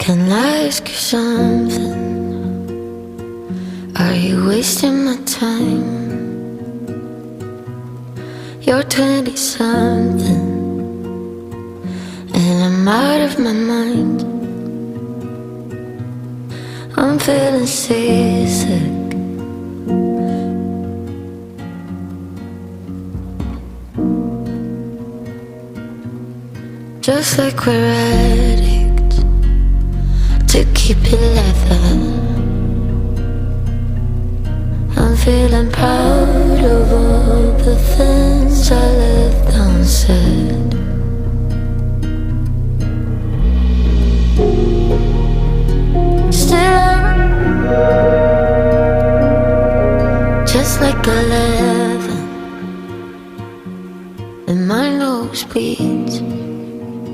Can I ask you something? Are you wasting my time? You're 20-something and I'm out of my mind. I'm feeling seasick. Just like we're addicts to keep it leather. I'm feeling proud of all the things I left unsaid. Still I run, just like a letter.